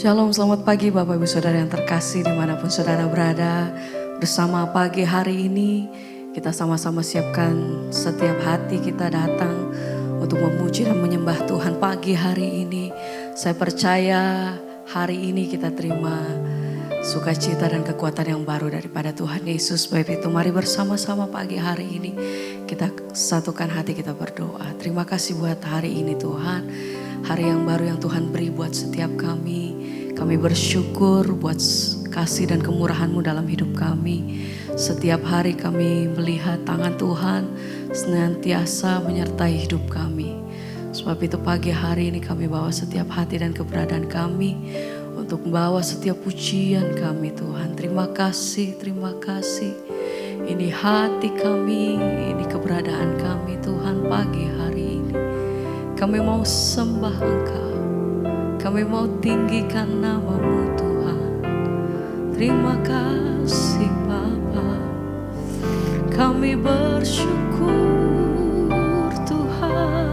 Shalom, selamat pagi Bapak Ibu Saudara yang terkasih dimanapun Saudara berada. Bersama pagi hari ini kita sama-sama siapkan setiap hati kita datang untuk memuji dan menyembah Tuhan pagi hari ini. Saya percaya hari ini kita terima sukacita dan kekuatan yang baru daripada Tuhan Yesus. Sebab itu mari bersama-sama pagi hari ini kita satukan hati kita berdoa. Terima kasih buat hari ini Tuhan. Hari yang baru yang Tuhan beri buat setiap kami. Kami bersyukur buat kasih dan kemurahan-Mu dalam hidup kami. Setiap hari kami melihat tangan Tuhan senantiasa menyertai hidup kami. Sebab itu pagi hari ini kami bawa setiap hati dan keberadaan kami untuk membawa setiap pujian kami Tuhan. Terima kasih, terima kasih. Ini hati kami, ini keberadaan kami Tuhan pagi hari ini. Kami mau sembah Engkau, kami mau tinggikan nama-Mu Tuhan. Terima kasih Bapa, kami bersyukur Tuhan.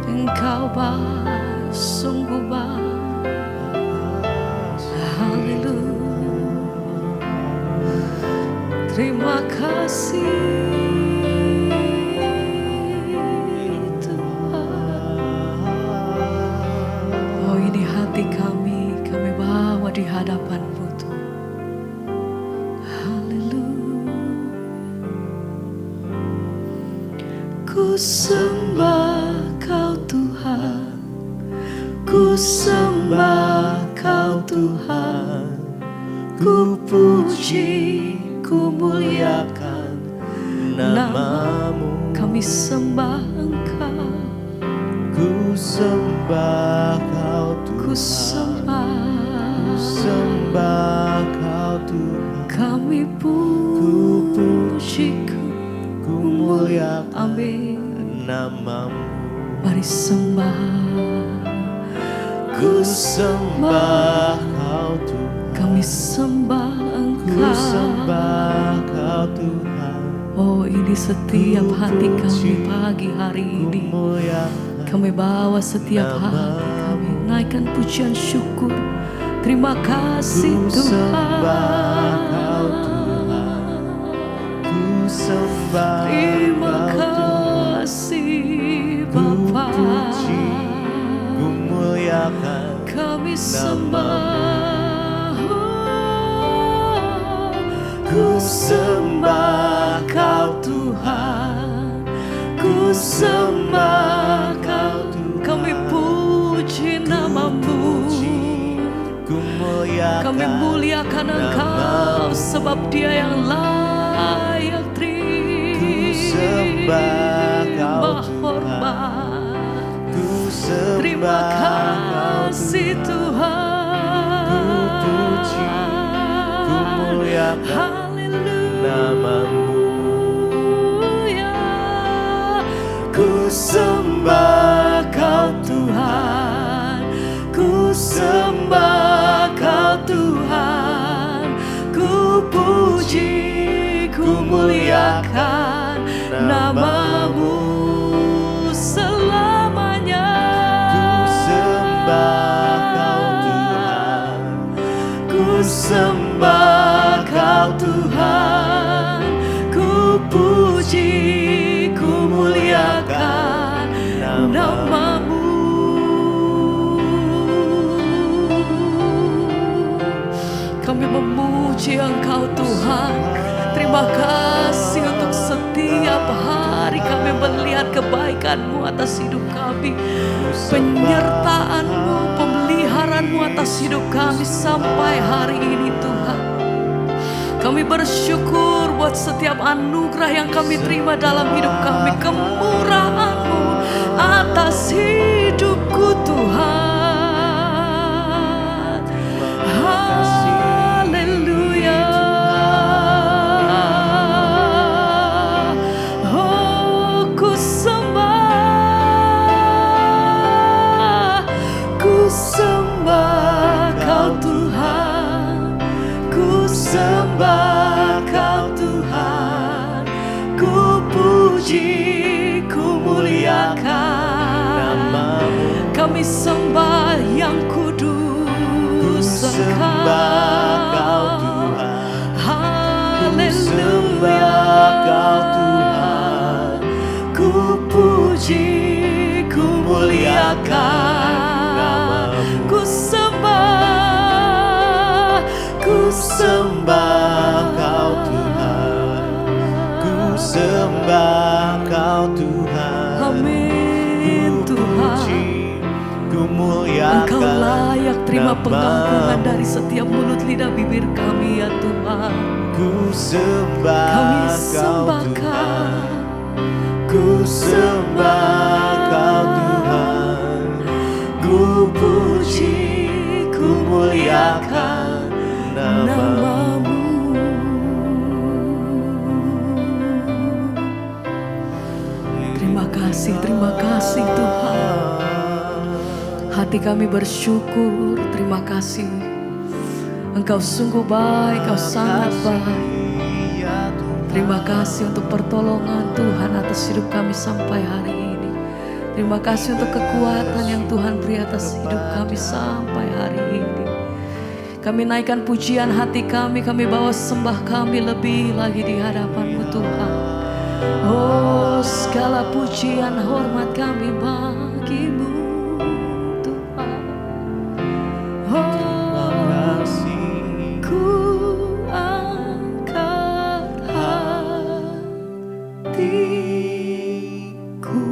Engkau baik, sungguh baik. Haleluya. Terima kasih. Kami bawa di hadapan-Mu Tuhan. Haleluya. Ku sembah Kau Tuhan, ku sembah Kau Tuhan, ku puji, ku muliakan nama-Mu. Kami sembah Engkau, ku sembah Kau Tuhan, ku sembah Kau Tuhan. Kami puji, ku muliakan amin, nama-Mu. Mari sembah. Ku sembah Kau Tuhan, kami sembah Engkau. ku sembah Kau Tuhan. Oh, ini setiap hati kami pagi hari ini. Kami bawa setiap hati kami, naikkan pujian syukur. Terima kasih Tuhan. Terima kasih Bapa. Kami sembah. Ku sembah Kau Tuhan, ku sembah Kau Tuhan. Kami puji nama-Mu, kami muliakan Engkau, sebab Dia yang layak terima hormat. Terima kasih Tuhan. Haleluya. Ku sembah Kau Tuhan, ku sembah Kau Tuhan, ku puji, ku muliakan nama-Mu selamanya. Ku sembah Kau Tuhan, ku sembah Kau Tuhan, ku puji, ku muliakan nama-Mu. Kami memuji Engkau Tuhan. Terima kasih untuk setiap hari kami melihat kebaikan-Mu atas hidup kami, penyertaan-Mu, pemeliharaan-Mu atas hidup kami sampai hari ini Tuhan. Kami bersyukur buat setiap anugerah yang kami terima dalam hidup kami, kemurahan-Mu atas hidupku Tuhan. Haleluya. Oh, ku sembah Kau Tuhan, ku sembah Kau Tuhan, ku puji, ku muliakan nama-Mu. Kami sembah yang kudus sembah Kau Tuhan, ku sembah Kau Tuhan, ku puji, ku muliakan nama-Mu. Ku sembah Kau Tuhan, ku sembah Kau Tuhan. Amin Tuhan. Ku muliakan Engkau layak terima nama-Mu. pengampunan dari setiap mulut lidah bibir kami ya Tuhan. Ku sembah Kami Kau sembahkan. Tuhan, ku sembah Kau Tuhan, ku puji, ku muliakan nama-Mu. Terima kasih Tuhan. Hati kami bersyukur, terima kasih. Engkau sungguh baik, Kau sangat baik. Terima kasih untuk pertolongan Tuhan atas hidup kami sampai hari ini. Terima kasih untuk kekuatan yang Tuhan beri atas hidup kami sampai hari ini. Kami naikkan pujian hati kami bawa sembah kami lebih lagi di hadapan-Mu Tuhan. Oh, segala pujian hormat kami bagi-Mu Tuhan. Oh, ku angkat hatiku,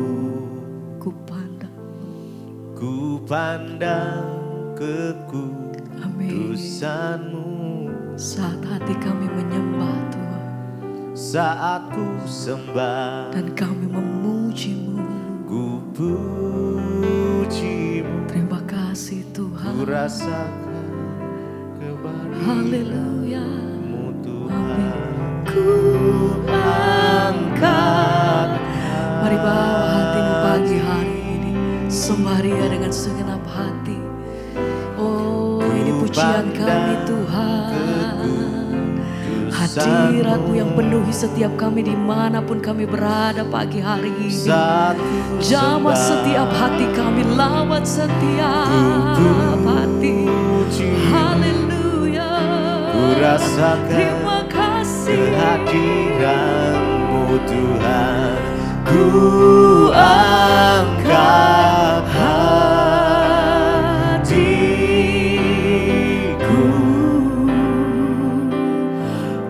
ku pandang kekudusan-Mu. Saat hati kami menyembah Tuhan, Saat ku sembah dan kami memuji-Mu, ku puji-Mu. terima kasih Tuhan. Ku rasakan kebaikan-Mu Haleluya. Tuhan. Ku angkat. Mari bawa hatimu pagi hari ini, sembah Dia dengan segenap hati. Oh, ini pujian kami Tuhan. Hadirat-Mu yang penuhi setiap kami dimanapun kami berada pagi hari ini. Saat ku Jamah sembah, setiap hati kami, lawat setiap hati. Haleluya. ku rasakan Terima kasih. kehadiran-Mu Tuhan. Ku angkat hatiku,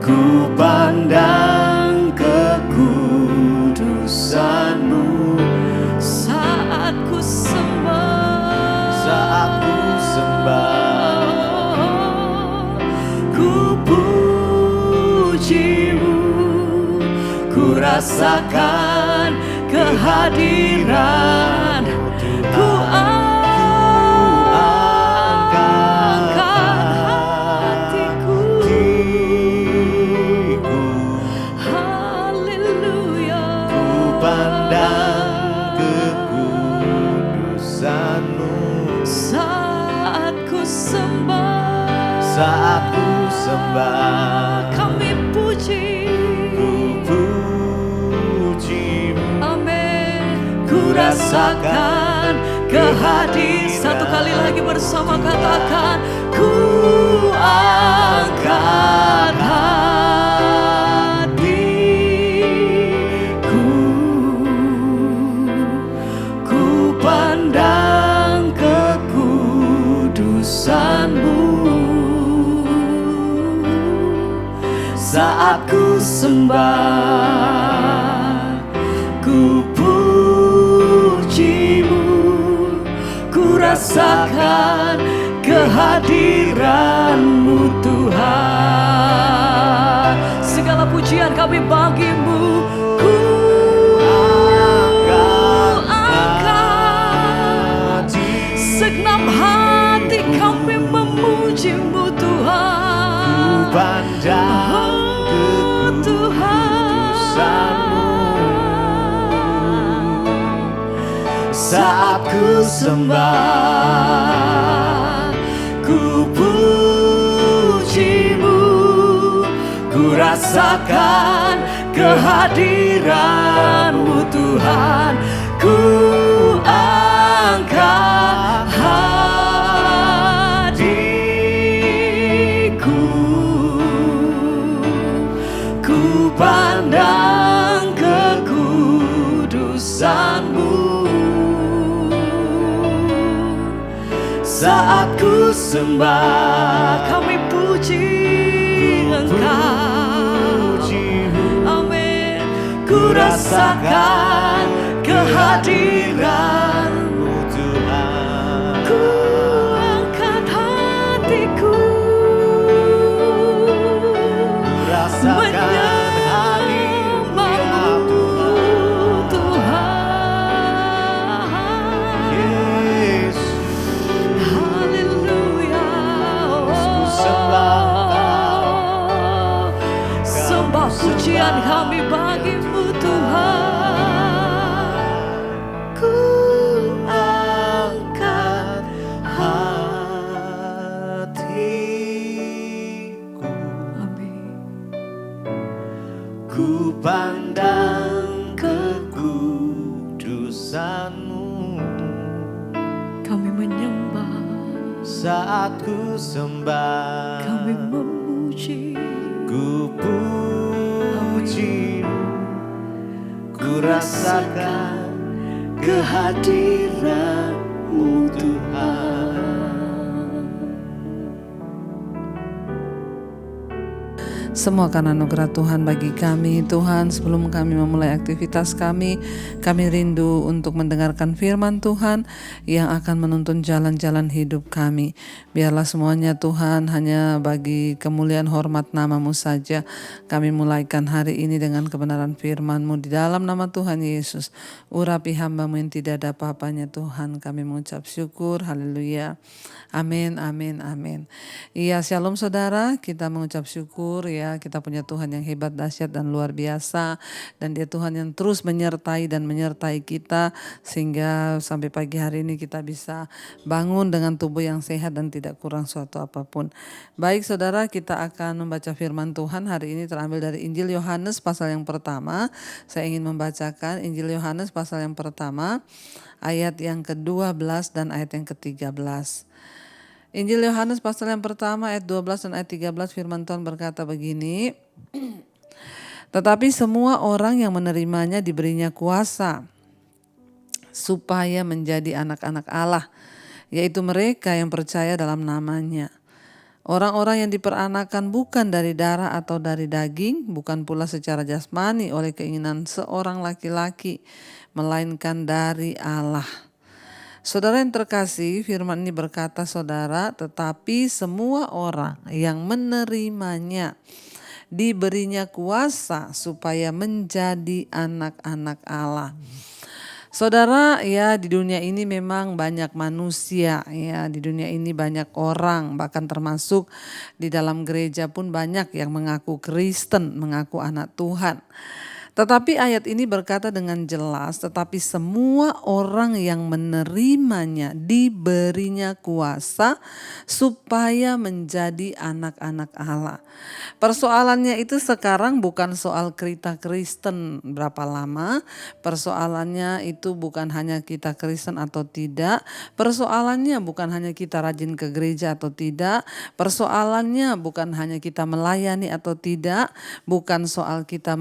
ku pandang kekudusan-Mu. Saat ku sembah, Saat ku sembah, ku puji-Mu, ku rasakan kehadiran. Ku angkat hatiku. Haleluya. ku pandang kekudusan-Mu. Saat ku sembah, Saat ku sembah, kami puji. ku puji-Mu. Amin. Ku rasakan kehadiran. Satu kali lagi bersama katakan, ku angkat hatiku, ku pandang kekudusan-Mu. Saat ku sembah, ku puji-Mu, ku rasakan kehadiran-Mu Tuhan. Segala pujian kami bagi-Mu, ku angkat segenap hati kami memuji-Mu Tuhan. Pandang Oh kekudusan-Mu. Saat ku sembah, ku puji-Mu, ku rasakan kehadiran-Mu Tuhan. Ku angkat hatiku, sembah, kami puji Engkau. Amin. Ku rasakan kehadiran-Mu Tuhan. Ku angkat hatiku, menyembah-Mu Tuhan. Haleluya. Sembah pujian kami bagi-Mu Tuhan. Ku angkat hatiku, Amin. ku pandang kekudusan-Mu. Kami menyembah, Saat ku sembah, kami memuji, ku puji, ku rasakan kehadiran-Mu Tuhan. Semua karena anugerah Tuhan bagi kami. Tuhan, sebelum kami memulai aktivitas kami rindu untuk mendengarkan firman Tuhan yang akan menuntun jalan-jalan hidup kami. Biarlah semuanya Tuhan hanya bagi kemuliaan hormat nama-Mu saja. Kami mulaikan hari ini dengan kebenaran firman-Mu di dalam nama Tuhan Yesus. Urapi hamba-Mu yang tidak ada apa-apanya Tuhan. Kami mengucap syukur, haleluya. Amin, amin, amin. Iya, shalom saudara, kita mengucap syukur ya, kita punya Tuhan yang hebat, dahsyat dan luar biasa, dan Dia Tuhan yang terus menyertai kita sehingga sampai pagi hari ini kita bisa bangun dengan tubuh yang sehat dan tidak kurang suatu apapun. Baik saudara, kita akan membaca firman Tuhan hari ini terambil dari Injil Yohanes pasal yang pertama. Saya ingin membacakan Injil Yohanes pasal yang pertama, ayat yang ke-12 dan ayat yang ke-13. Injil Yohanes pasal yang pertama ayat 12 dan ayat 13, firman Tuhan berkata begini. Tetapi semua orang yang menerimanya diberinya kuasa supaya menjadi anak-anak Allah, yaitu mereka yang percaya dalam namanya. Orang-orang yang diperanakan bukan dari darah atau dari daging, bukan pula secara jasmani oleh keinginan seorang laki-laki, melainkan dari Allah. Saudara yang terkasih, firman ini berkata saudara, tetapi semua orang yang menerimanya diberinya kuasa supaya menjadi anak-anak Allah. Saudara, ya di dunia ini memang banyak manusia, ya di dunia ini banyak orang, bahkan termasuk di dalam gereja pun banyak yang mengaku Kristen, mengaku anak Tuhan. Tetapi ayat ini berkata dengan jelas, tetapi semua orang yang menerimanya diberinya kuasa supaya menjadi anak-anak Allah. Persoalannya itu sekarang bukan soal kita Kristen berapa lama, persoalannya itu bukan hanya kita Kristen atau tidak, persoalannya bukan hanya kita rajin ke gereja atau tidak, persoalannya bukan hanya kita melayani atau tidak, bukan soal kita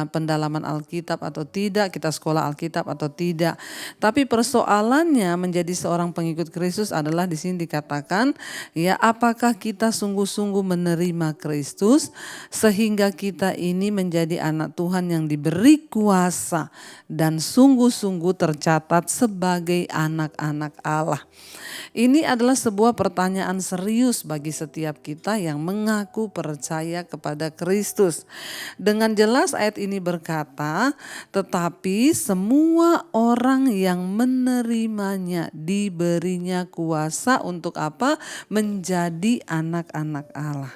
pendalaman Alkitab atau tidak, kita sekolah Alkitab atau tidak. Tapi persoalannya menjadi seorang pengikut Kristus adalah di sini dikatakan, ya apakah kita sungguh-sungguh menerima Kristus sehingga kita ini menjadi anak Tuhan yang diberi kuasa dan sungguh-sungguh tercatat sebagai anak-anak Allah. Ini adalah sebuah pertanyaan serius bagi setiap kita yang mengaku percaya kepada Kristus. Dengan jelas ayat ini berkata, tetapi semua orang yang menerimanya diberinya kuasa untuk apa? Menjadi anak-anak Allah.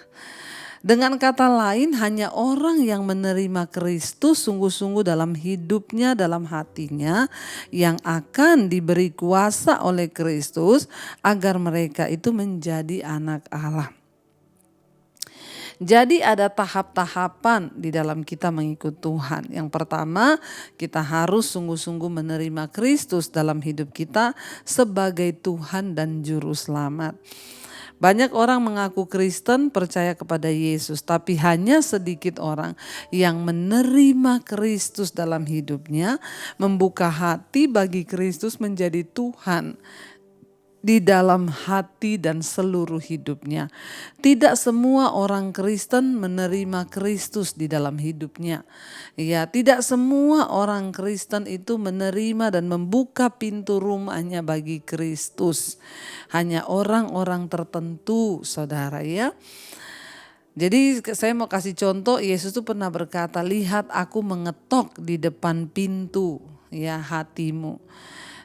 Dengan kata lain, hanya orang yang menerima Kristus sungguh-sungguh dalam hidupnya, dalam hatinya, yang akan diberi kuasa oleh Kristus agar mereka itu menjadi anak Allah. Jadi ada tahap-tahapan di dalam kita mengikut Tuhan. Yang pertama, kita harus sungguh-sungguh menerima Kristus dalam hidup kita sebagai Tuhan dan Juru Selamat. Banyak orang mengaku Kristen, percaya kepada Yesus, tapi hanya sedikit orang yang menerima Kristus dalam hidupnya, membuka hati bagi Kristus menjadi Tuhan di dalam hati dan seluruh hidupnya. Tidak semua orang Kristen menerima Kristus di dalam hidupnya. Ya, tidak semua orang Kristen itu menerima dan membuka pintu rumahnya bagi Kristus. Hanya orang-orang tertentu, saudara ya. Jadi saya mau kasih contoh, Yesus tuh pernah berkata, lihat aku mengetok di depan pintu ya hatimu.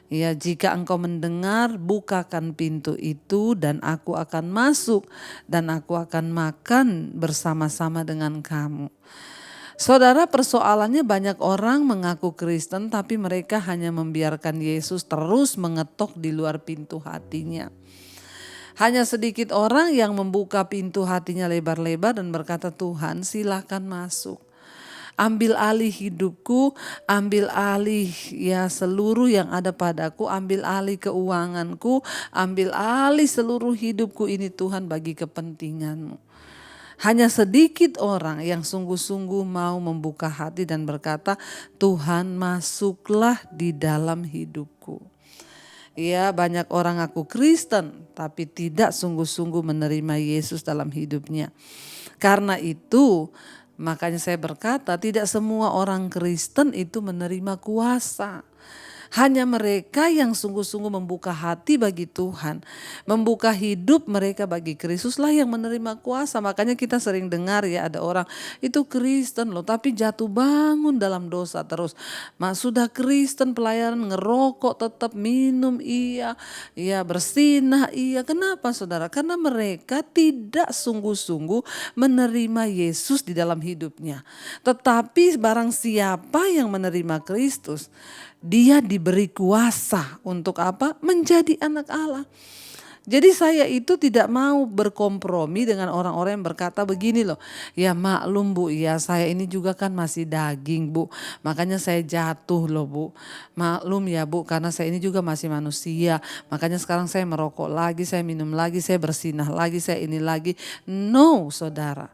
Ya, jika engkau mendengar, bukakan pintu itu dan aku akan masuk dan aku akan makan bersama-sama dengan kamu. Saudara, persoalannya banyak orang mengaku Kristen tapi mereka hanya membiarkan Yesus terus mengetok di luar pintu hatinya. Hanya sedikit orang yang membuka pintu hatinya lebar-lebar dan berkata, Tuhan silakan masuk. Ambil alih hidupku, ambil alih ya seluruh yang ada padaku, ambil alih keuanganku, ambil alih seluruh hidupku ini Tuhan bagi kepentinganmu. Hanya sedikit orang yang sungguh-sungguh mau membuka hati dan berkata, Tuhan masuklah di dalam hidupku. Ya, banyak orang aku Kristen tapi tidak sungguh-sungguh menerima Yesus dalam hidupnya. Karena itu makanya saya berkata tidak semua orang Kristen itu menerima kuasa. Hanya mereka yang sungguh-sungguh membuka hati bagi Tuhan, membuka hidup mereka bagi Kristuslah yang menerima kuasa. Makanya kita sering dengar ya ada orang itu Kristen loh tapi jatuh bangun dalam dosa terus. Sudah Kristen pelayanan ngerokok tetap, minum iya, bersinah iya. Kenapa saudara? Karena mereka tidak sungguh-sungguh menerima Yesus di dalam hidupnya. Tetapi barang siapa yang menerima Kristus, dia diberi kuasa untuk apa? Menjadi anak Allah. Jadi saya itu tidak mau berkompromi dengan orang-orang yang berkata begini loh. Ya maklum Bu, ya saya ini juga kan masih daging Bu. Makanya saya jatuh loh Bu. Maklum ya Bu, karena saya ini juga masih manusia. Makanya sekarang saya merokok lagi, saya minum lagi, saya bersinah lagi, saya ini lagi. No saudara.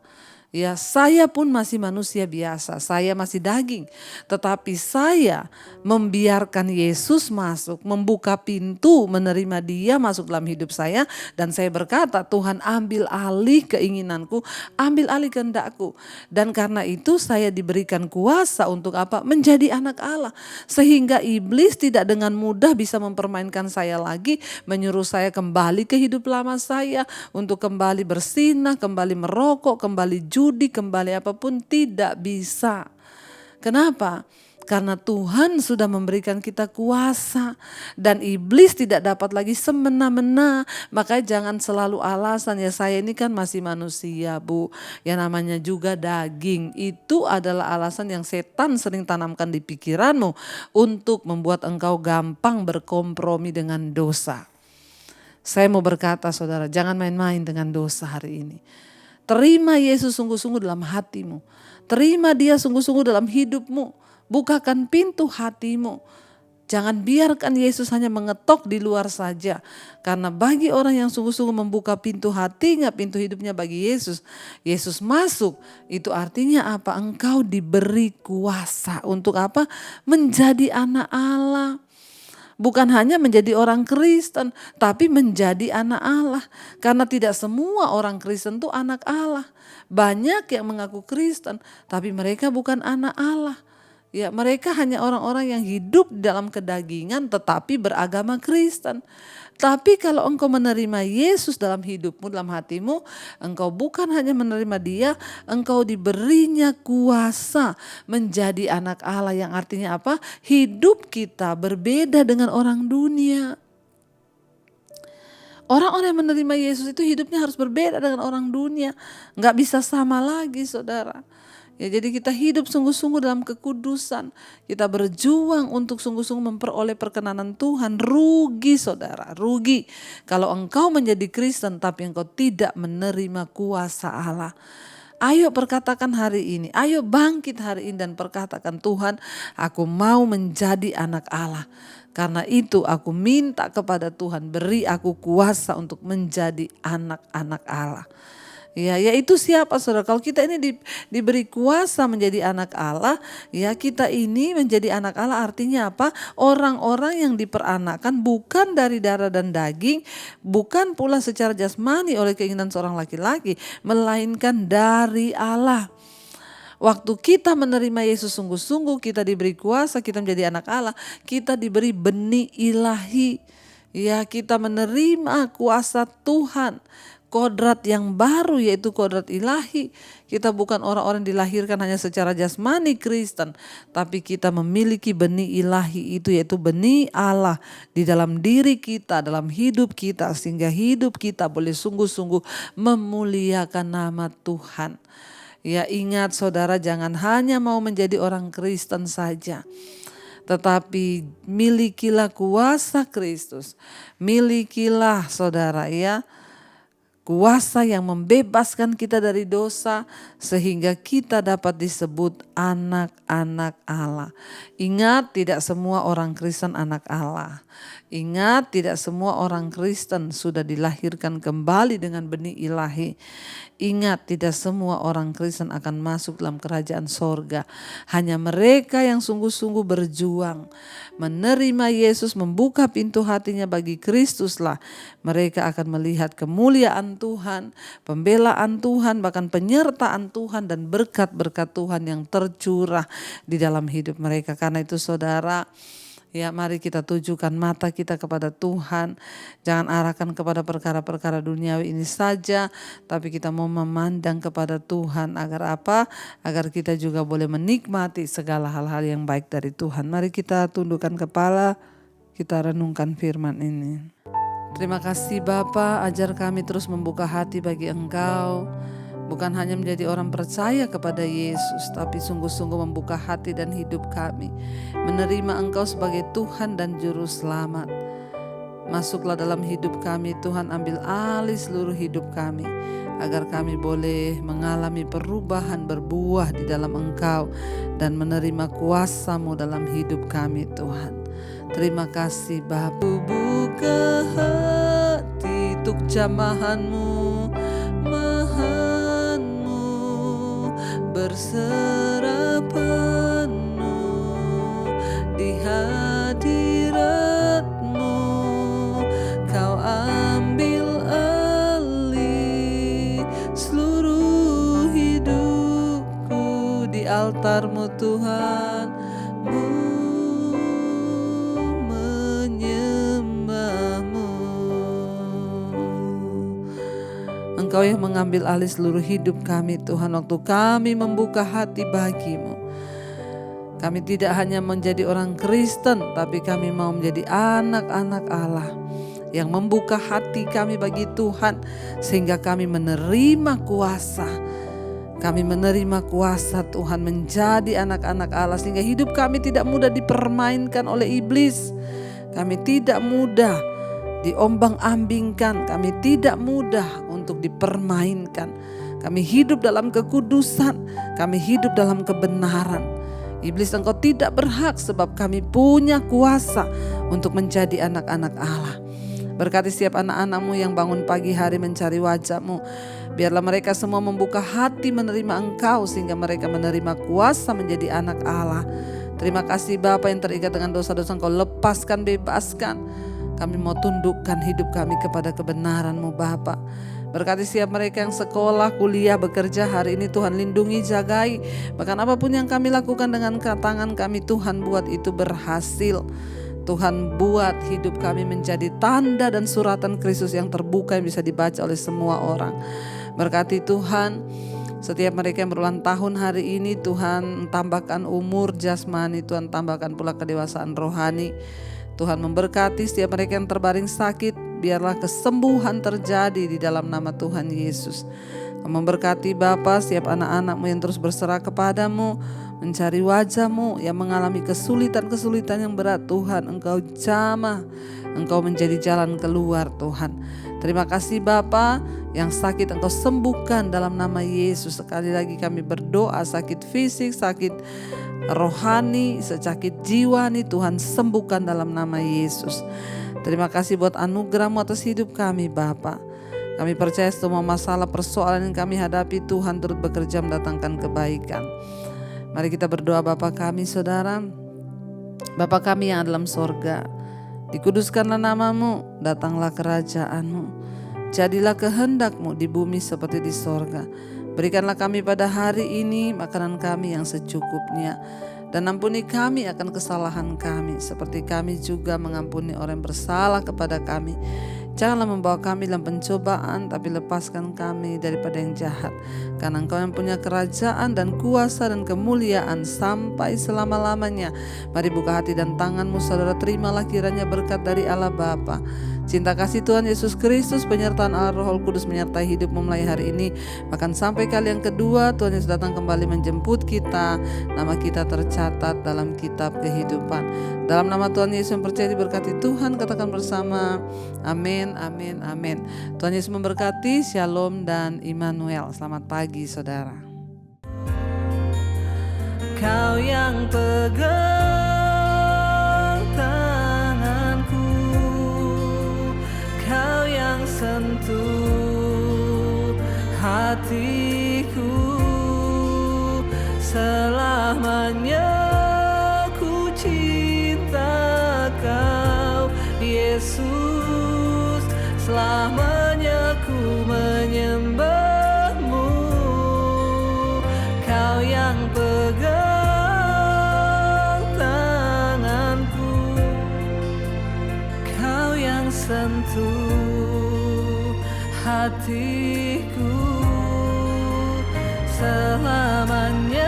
Ya, saya pun masih manusia biasa, saya masih daging. Tetapi saya membiarkan Yesus masuk, membuka pintu, menerima dia masuk dalam hidup saya. Dan saya berkata, Tuhan ambil alih keinginanku, ambil alih kehendakku. Dan karena itu saya diberikan kuasa untuk apa? Menjadi anak Allah. Sehingga iblis tidak dengan mudah bisa mempermainkan saya lagi, menyuruh saya kembali ke hidup lama saya, untuk kembali bersinah, kembali merokok, kembali judi, kembali apapun, tidak bisa. Kenapa? Karena Tuhan sudah memberikan kita kuasa dan iblis tidak dapat lagi semena-mena. Makanya jangan selalu alasan ya saya ini kan masih manusia Bu. Yang namanya juga daging. Itu adalah alasan yang setan sering tanamkan di pikiranmu untuk membuat engkau gampang berkompromi dengan dosa. Saya mau berkata saudara, jangan main-main dengan dosa hari ini. Terima Yesus sungguh-sungguh dalam hatimu. Terima dia sungguh-sungguh dalam hidupmu. Bukakan pintu hatimu. Jangan biarkan Yesus hanya mengetok di luar saja. Karena bagi orang yang sungguh-sungguh membuka pintu hatinya, pintu hidupnya bagi Yesus, Yesus masuk. Itu artinya apa? Engkau diberi kuasa untuk apa? Menjadi anak Allah. Bukan hanya menjadi orang Kristen, tapi menjadi anak Allah. Karena tidak semua orang Kristen itu anak Allah. Banyak yang mengaku Kristen, tapi mereka bukan anak Allah. Ya, mereka hanya orang-orang yang hidup dalam kedagingan tetapi beragama Kristen. Tapi kalau engkau menerima Yesus dalam hidupmu, dalam hatimu, engkau bukan hanya menerima dia, engkau diberinya kuasa menjadi anak Allah, yang artinya apa? Hidup kita berbeda dengan orang dunia. Orang-orang yang menerima Yesus itu hidupnya harus berbeda dengan orang dunia. Nggak bisa sama lagi saudara. Ya, jadi kita hidup sungguh-sungguh dalam kekudusan. Kita berjuang untuk sungguh-sungguh memperoleh perkenanan Tuhan. Rugi saudara, rugi. Kalau engkau menjadi Kristen tapi engkau tidak menerima kuasa Allah. Ayo perkatakan hari ini, ayo bangkit hari ini dan perkatakan, Tuhan aku mau menjadi anak Allah. Karena itu aku minta kepada Tuhan, beri aku kuasa untuk menjadi anak-anak Allah. Ya, yaitu siapa saudara? Kalau kita ini diberi kuasa menjadi anak Allah, ya kita ini menjadi anak Allah artinya apa? Orang-orang yang diperanakkan bukan dari darah dan daging, bukan pula secara jasmani oleh keinginan seorang laki-laki, melainkan dari Allah. Waktu kita menerima Yesus sungguh-sungguh, kita diberi kuasa, kita menjadi anak Allah, kita diberi benih ilahi. Ya, kita menerima kuasa Tuhan. Kodrat yang baru yaitu kodrat ilahi. Kita bukan orang-orang dilahirkan hanya secara jasmani Kristen, tapi kita memiliki benih ilahi itu yaitu benih Allah di dalam diri kita, dalam hidup kita, sehingga hidup kita boleh sungguh-sungguh memuliakan nama Tuhan. Ya, ingat saudara, jangan hanya mau menjadi orang Kristen saja, tetapi milikilah kuasa Kristus. Milikilah saudara ya, kuasa yang membebaskan kita dari dosa sehingga kita dapat disebut anak-anak Allah. Ingat, tidak semua orang Kristen anak Allah. Ingat, tidak semua orang Kristen sudah dilahirkan kembali dengan benih ilahi. Ingat, tidak semua orang Kristen akan masuk dalam kerajaan sorga. Hanya mereka yang sungguh-sungguh berjuang menerima Yesus, membuka pintu hatinya bagi Kristuslah. Mereka akan melihat kemuliaan Tuhan, pembelaan Tuhan, bahkan penyertaan Tuhan dan berkat-berkat Tuhan yang tercurah di dalam hidup mereka. Karena itu saudara, ya mari kita tujukan mata kita kepada Tuhan. Jangan arahkan kepada perkara-perkara duniawi ini saja, tapi kita mau memandang kepada Tuhan. Agar apa? Agar kita juga boleh menikmati segala hal-hal yang baik dari Tuhan. Mari kita tundukkan kepala, kita renungkan firman ini. Terima kasih Bapa, ajar kami terus membuka hati bagi Engkau. Bukan hanya menjadi orang percaya kepada Yesus, tapi sungguh-sungguh membuka hati dan hidup kami, menerima Engkau sebagai Tuhan dan Juru Selamat. Masuklah dalam hidup kami Tuhan, ambil alih seluruh hidup kami, agar kami boleh mengalami perubahan berbuah di dalam Engkau dan menerima kuasa-Mu dalam hidup kami Tuhan. Terima kasih Bapa. Buka hati untuk jamahan-Mu, berserah penuh di hadirat-Mu. Kau ambil alih seluruh hidupku di altar-Mu Tuhan. Engkau yang mengambil alih seluruh hidup kami Tuhan, waktu kami membuka hati bagi-Mu. Kami tidak hanya menjadi orang Kristen, tapi kami mau menjadi anak-anak Allah yang membuka hati kami bagi Tuhan, sehingga kami menerima kuasa. Kami menerima kuasa Tuhan menjadi anak-anak Allah, sehingga hidup kami tidak mudah dipermainkan oleh iblis. Kami tidak mudah diombang-ambingkan, kami tidak mudah untuk dipermainkan. Kami hidup dalam kekudusan, kami hidup dalam kebenaran. Iblis, engkau tidak berhak, sebab kami punya kuasa untuk menjadi anak-anak Allah. Berkati setiap anak-anak-Mu yang bangun pagi hari mencari wajah-Mu. Biarlah mereka semua membuka hati menerima Engkau, sehingga mereka menerima kuasa menjadi anak Allah. Terima kasih Bapa, yang terikat dengan dosa-dosa Engkau lepaskan, bebaskan. Kami mau tundukkan hidup kami kepada kebenaran-Mu Bapa. Berkati setiap mereka yang sekolah, kuliah, bekerja hari ini Tuhan lindungi, jagai. Bahkan apapun yang kami lakukan dengan tangan kami Tuhan, buat itu berhasil. Tuhan, buat hidup kami menjadi tanda dan suratan Kristus yang terbuka, yang bisa dibaca oleh semua orang. Berkati Tuhan setiap mereka yang berulang tahun hari ini, Tuhan tambahkan umur jasmani, Tuhan tambahkan pula kedewasaan rohani. Tuhan memberkati setiap mereka yang terbaring sakit, biarlah kesembuhan terjadi di dalam nama Tuhan Yesus. Memberkati Bapa setiap anak-anak-Mu yang terus berserah kepadamu, mencari wajah-Mu, yang mengalami kesulitan-kesulitan yang berat. Tuhan, Engkau jamah, Engkau menjadi jalan keluar Tuhan. Terima kasih Bapa, yang sakit Engkau sembuhkan dalam nama Yesus. Sekali lagi kami berdoa, sakit fisik, sakit rohani, secakit jiwa nih Tuhan sembuhkan dalam nama Yesus. Terima kasih buat anugerah-Mu atas hidup kami Bapa. Kami percaya semua masalah persoalan yang kami hadapi Tuhan turut bekerja mendatangkan kebaikan. Mari kita berdoa. Bapa kami Saudara, Bapa kami yang ada dalam sorga, dikuduskanlah namamu, datanglah kerajaan-Mu, jadilah kehendak-Mu di bumi seperti di sorga. Berikanlah kami pada hari ini makanan kami yang secukupnya, dan ampuni kami akan kesalahan kami, seperti kami juga mengampuni orang yang bersalah kepada kami. Janganlah membawa kami dalam pencobaan, tapi lepaskan kami daripada yang jahat. Karena Engkau yang punya kerajaan dan kuasa dan kemuliaan sampai selama-lamanya. Mari buka hati dan tanganmu saudara, terimalah kiranya berkat dari Allah Bapa, cinta kasih Tuhan Yesus Kristus, penyertaan Allah Roh Kudus menyertai hidup memulai hari ini. Bahkan sampai kali yang kedua Tuhan Yesus datang kembali menjemput kita, nama kita tercatat dalam kitab kehidupan. Dalam nama Tuhan Yesus yang percaya diberkati Tuhan, katakan bersama amin, amin, amin. Tuhan Yesus memberkati. Shalom dan Immanuel. Selamat pagi saudara. Kau yang pegang tanganku, Kau yang sentuh hatiku, selamanya ku cinta Kau Yesus, selamanya ku menyembahmu. Kau yang pegang tanganku, Kau yang sentuh hatiku, selamanya